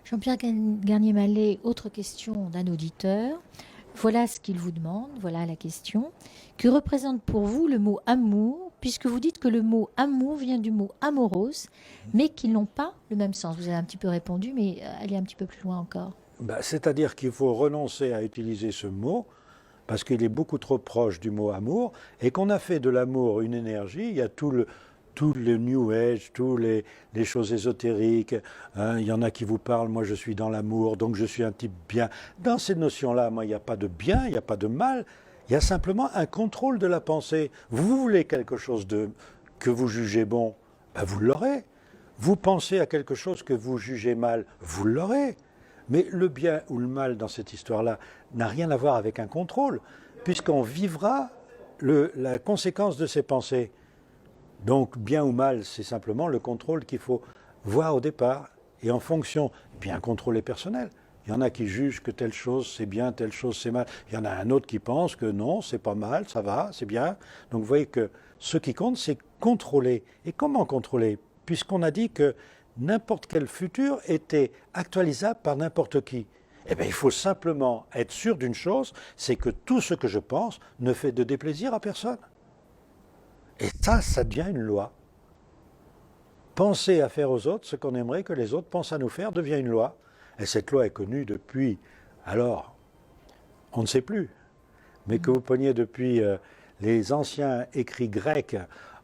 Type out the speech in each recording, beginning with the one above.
Jean-Pierre Garnier-Mallet, autre question d'un auditeur. Voilà ce qu'il vous demande, voilà la question. Que représente pour vous le mot amour, puisque vous dites que le mot amour vient du mot amoros, mais qu'ils n'ont pas le même sens? Vous avez un petit peu répondu, mais allez un petit peu plus loin encore. C'est-à-dire qu'il faut renoncer à utiliser ce mot parce qu'il est beaucoup trop proche du mot amour et qu'on a fait de l'amour une énergie. Il y a tout le New Age, toutes les choses ésotériques. Hein, il y en a qui vous parlent, moi je suis dans l'amour, donc je suis un type bien. Dans ces notions-là, moi, il n'y a pas de bien, il n'y a pas de mal. Il y a simplement un contrôle de la pensée. Vous voulez quelque chose que vous jugez bon, ben vous l'aurez. Vous pensez à quelque chose que vous jugez mal, vous l'aurez. Mais le bien ou le mal dans cette histoire-là n'a rien à voir avec un contrôle, puisqu'on vivra la conséquence de ses pensées. Donc bien ou mal, c'est simplement le contrôle qu'il faut voir au départ. Et en fonction, puis un contrôle est personnel. Il y en a qui jugent que telle chose c'est bien, telle chose c'est mal. Il y en a un autre qui pense que non, c'est pas mal, ça va, c'est bien. Donc vous voyez que ce qui compte, c'est contrôler. Et comment contrôler? Puisqu'on a dit que n'importe quel futur était actualisable par n'importe qui. Eh bien, il faut simplement être sûr d'une chose, c'est que tout ce que je pense ne fait de déplaisir à personne. Et ça devient une loi. Penser à faire aux autres ce qu'on aimerait que les autres pensent à nous faire devient une loi. Et cette loi est connue depuis, alors, on ne sait plus, mais que vous preniez depuis les anciens écrits grecs,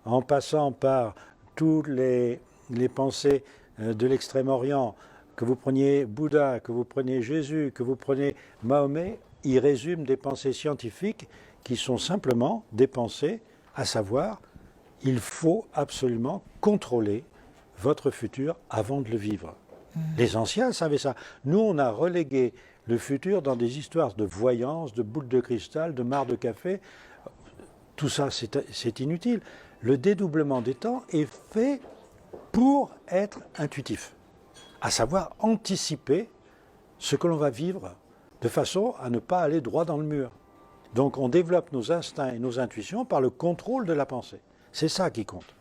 en passant par toutes les pensées de l'Extrême-Orient, que vous preniez Bouddha, que vous preniez Jésus, que vous preniez Mahomet, ils résument des pensées scientifiques qui sont simplement des pensées, à savoir, il faut absolument contrôler votre futur avant de le vivre. Les anciens savaient ça. Nous, on a relégué le futur dans des histoires de voyance, de boules de cristal, de mares de café. Tout ça, c'est inutile. Le dédoublement des temps est fait pour être intuitif, à savoir anticiper ce que l'on va vivre de façon à ne pas aller droit dans le mur. Donc on développe nos instincts et nos intuitions par le contrôle de la pensée. C'est ça qui compte.